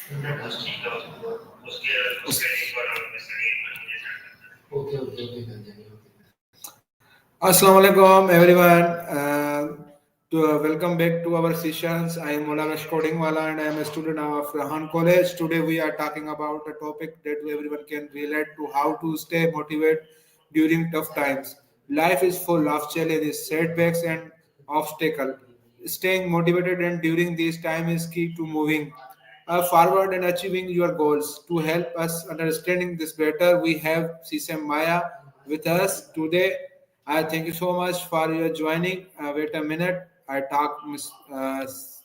Assalamu alaikum everyone. Welcome back to our sessions. I am Molavesh Kodingwala and I am a student of Rahan College. Today we are talking about a topic that everyone can relate to: how to stay motivated during tough times. Life is full of challenges, setbacks and obstacles. Staying motivated and during this time is key to moving forward and achieving your goals. To help us understanding this better, we have Sesame Maya with us today. I thank you so much for your joining. Wait a minute. I talk Miss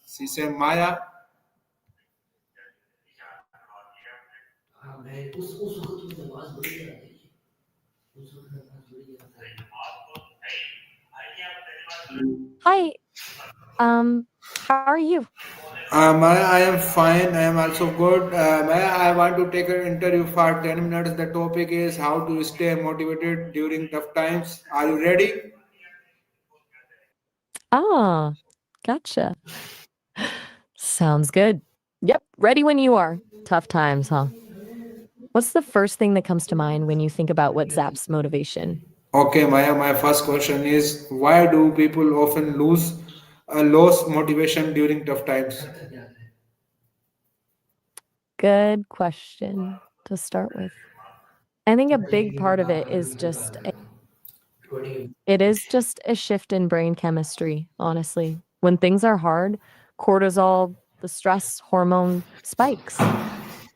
Sesame Maya. Hi, how are you? Maya, I am fine. I am also good. Maya, I want to take an interview for 10 minutes. The topic is how to stay motivated during tough times. Are you ready? Ah, gotcha. Sounds good. Yep, ready when you are. Tough times, huh? What's the first thing that comes to mind when you think about what zaps motivation? Okay, Maya, my first question is why do people often lose motivation during tough times? Good question to start with. I think a big part of it is just a shift in brain chemistry, honestly. When things are hard, cortisol, the stress hormone spikes.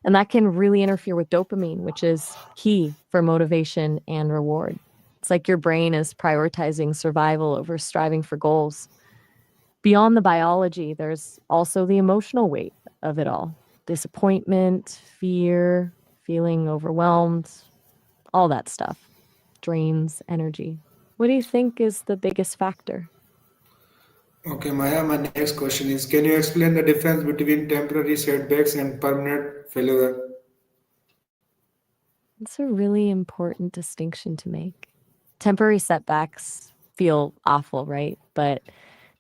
And that can really interfere with dopamine, which is key for motivation and reward. It's like your brain is prioritizing survival over striving for goals. Beyond the biology, there's also the emotional weight of it all: disappointment, fear, feeling overwhelmed, all that stuff drains energy. What do you think is the biggest factor? Okay, Maya, my next question is can you explain the difference between temporary setbacks and permanent failure? It's a really important distinction to make. Temporary setbacks feel awful, right? But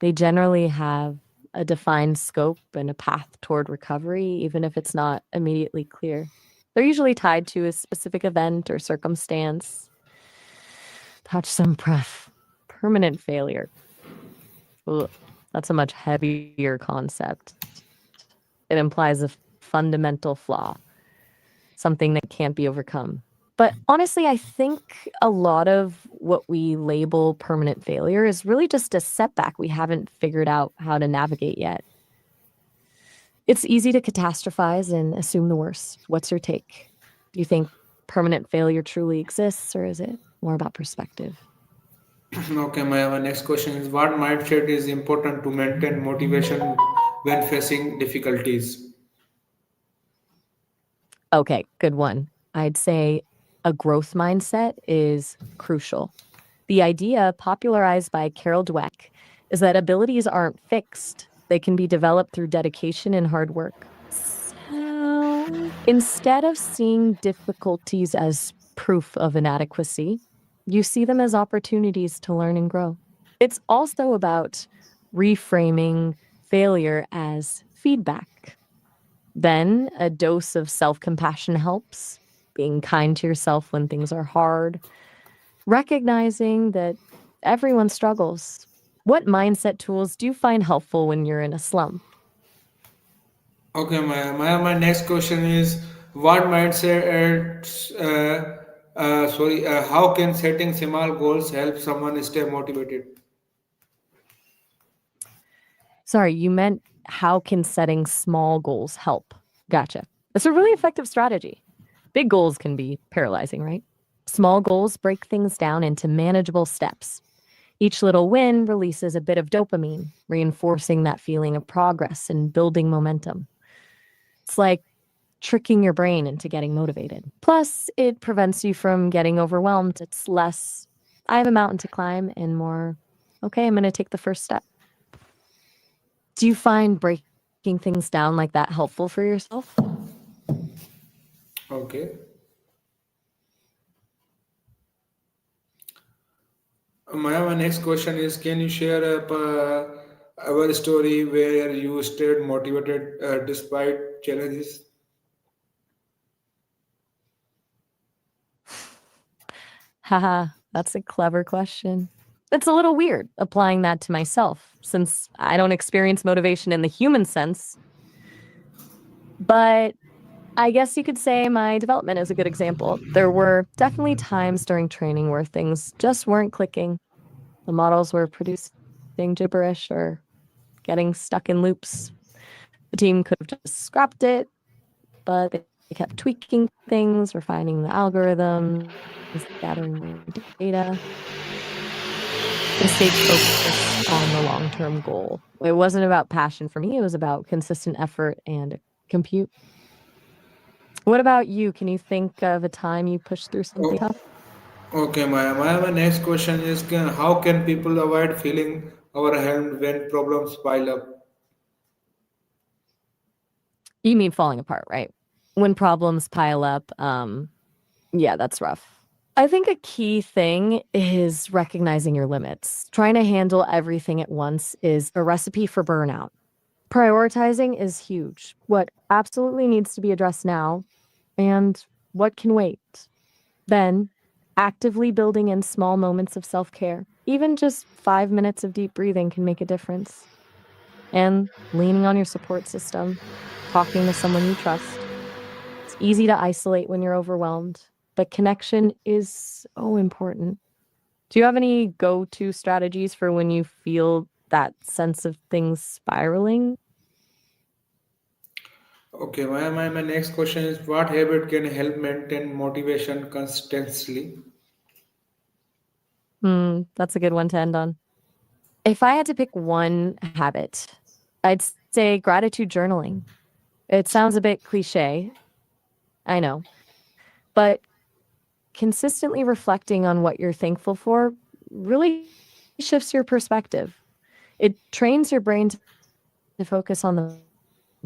they generally have a defined scope and a path toward recovery, even if it's not immediately clear. They're usually tied to a specific event or circumstance. Touch some breath. Permanent failure. Ugh, that's a much heavier concept. It implies a fundamental flaw, something that can't be overcome. But honestly, I think a lot of what we label permanent failure is really just a setback we haven't figured out how to navigate yet. It's easy to catastrophize and assume the worst. What's your take? Do you think permanent failure truly exists, or is it more about perspective? Okay, my next question is what mindset is important to maintain motivation when facing difficulties? Okay, good one. I'd say a growth mindset is crucial. The idea, popularized by Carol Dweck, is that abilities aren't fixed. They can be developed through dedication and hard work. So instead of seeing difficulties as proof of inadequacy, you see them as opportunities to learn and grow. It's also about reframing failure as feedback. Then a dose of self compassion helps, being kind to yourself when things are hard, recognizing that everyone struggles. What mindset tools do you find helpful when you're in a slump? Okay, my next question is what mindset, how can setting small goals help someone stay motivated? Sorry, you meant how can setting small goals help? Gotcha. It's a really effective strategy. Big goals can be paralyzing, right? Small goals break things down into manageable steps. Each little win releases a bit of dopamine, reinforcing that feeling of progress and building momentum. It's like tricking your brain into getting motivated. Plus, it prevents you from getting overwhelmed. It's less, I have a mountain to climb, and more, okay, I'm going to take the first step. Do you find breaking things down like that helpful for yourself? Okay. My next question is can you share our story where you stayed motivated despite challenges? Haha, that's a clever question. It's a little weird applying that to myself since I don't experience motivation in the human sense, but I guess you could say my development is a good example. There were definitely times during training where things just weren't clicking. The models were producing gibberish or getting stuck in loops. The team could have just scrapped it, but they kept tweaking things, refining the algorithms, gathering more data. They stayed focused on the long term goal. It wasn't about passion for me, it was about consistent effort and compute. What about you? Can you think of a time you pushed through something Oh, tough? okay, Maya. My next question is how can people avoid feeling overwhelmed when problems pile up? You mean falling apart, right? When problems pile up, yeah, that's rough. I think a key thing is recognizing your limits. Trying to handle everything at once is a recipe for burnout. Prioritizing is huge. What absolutely needs to be addressed now and what can wait. Then, actively building in small moments of self care. Even just 5 minutes of deep breathing can make a difference. And leaning on your support system, talking to someone you trust. It's easy to isolate when you're overwhelmed, but connection is so important. Do you have any go to strategies for when you feel that sense of things spiraling? Okay, my next question is what habit can help maintain motivation constantly? That's a good one to end on. If I had to pick one habit, I'd say gratitude journaling. It sounds a bit cliche, I know, but consistently reflecting on what you're thankful for really shifts your perspective. It trains your brain to focus on the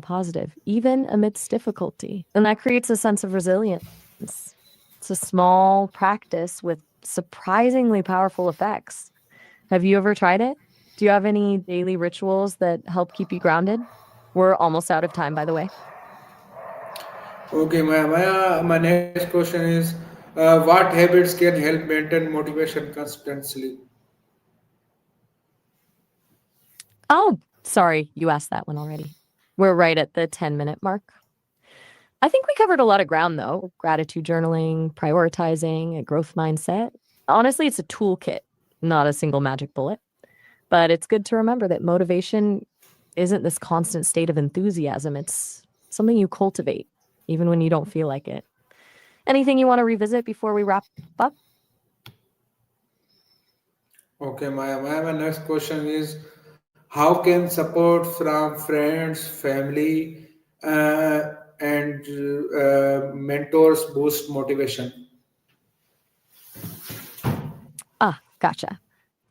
positive, even amidst difficulty. And that creates a sense of resilience. It's a small practice with surprisingly powerful effects. Have you ever tried it? Do you have any daily rituals that help keep you grounded? We're almost out of time, by the way. Okay, my next question is what habits can help maintain motivation constantly? Oh, sorry, you asked that one already. We're right at the 10-minute mark. I think we covered a lot of ground though. Gratitude journaling, prioritizing, a growth mindset. Honestly, it's a toolkit, not a single magic bullet. But it's good to remember that motivation isn't this constant state of enthusiasm. It's something you cultivate, even when you don't feel like it. Anything you want to revisit before we wrap up? Okay, my next question is how can support from friends, family, and mentors boost motivation? Ah, gotcha.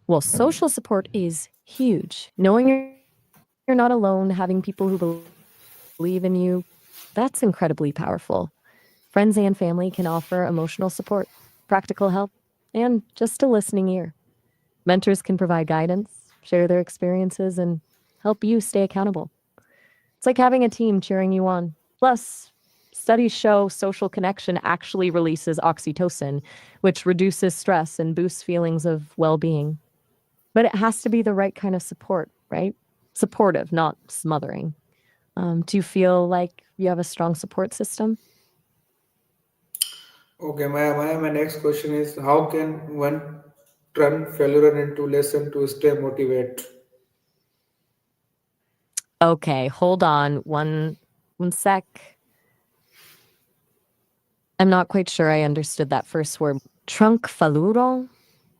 Well, social support is huge. Knowing you're not alone, having people who believe in you, that's incredibly powerful. Friends and family can offer emotional support, practical help, and just a listening ear. Mentors can provide guidance, share their experiences, and help you stay accountable. It's like having a team cheering you on. Plus, studies show social connection actually releases oxytocin, which reduces stress and boosts feelings of well being. But it has to be the right kind of support, right? Supportive, not smothering. Do you feel like you have a strong support system? Okay, my next question is how can one turn failure into lesson to stay motivated? Okay, hold on one sec. I'm not quite sure I understood that first word. Trunk faluro?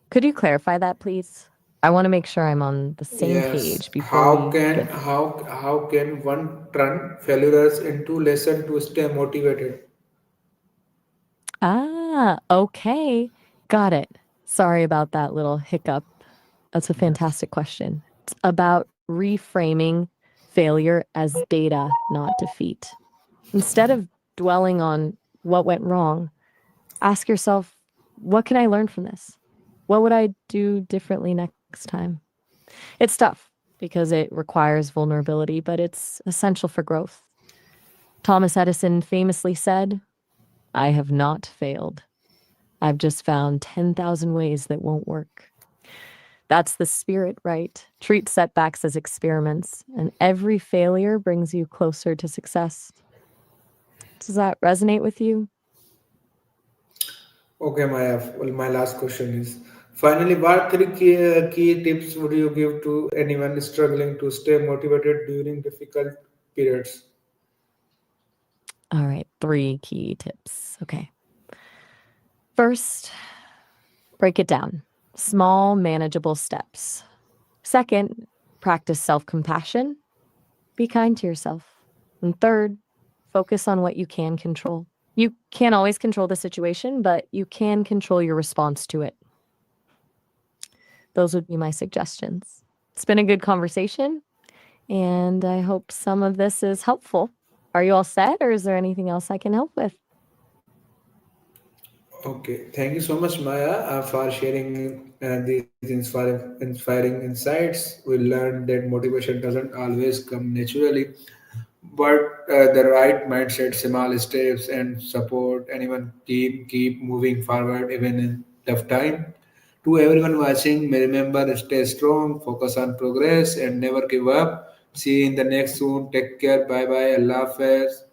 Could you clarify that, please? I want to make sure I'm on the same Yes, page before we get. how can one turn failures into lesson to stay motivated? Ah, okay. Got it. Sorry about that little hiccup. That's a fantastic question. It's about reframing failure as data, not defeat. Instead of dwelling on what went wrong, ask yourself, what can I learn from this? What would I do differently next time? It's tough because it requires vulnerability, but it's essential for growth. Thomas Edison famously said, I have not failed. I've just found 10,000 ways that won't work. That's the spirit, right? Treat setbacks as experiments, and every failure brings you closer to success. Does that resonate with you? Okay, Maya. Well, my last question is finally, what three key tips would you give to anyone struggling to stay motivated during difficult periods? All right, 3 key tips. Okay. First, break it down. Small, manageable steps. Second, practice self compassion. Be kind to yourself. And third, focus on what you can control. You can't always control the situation, but you can control your response to it. Those would be my suggestions. It's been a good conversation, and I hope some of this is helpful. Are you all set, or is there anything else I can help with? Okay, thank you so much, Maya, for sharing these inspiring insights. We learned that motivation doesn't always come naturally, but the right mindset, small steps, and support anyone keep moving forward even in tough time. To everyone watching, may remember stay strong, focus on progress, and never give up. See you in the next soon. Take care. Bye bye. Allah Hafiz.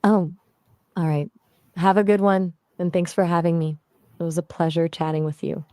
Oh, all right. Have a good one, and thanks for having me. It was a pleasure chatting with you.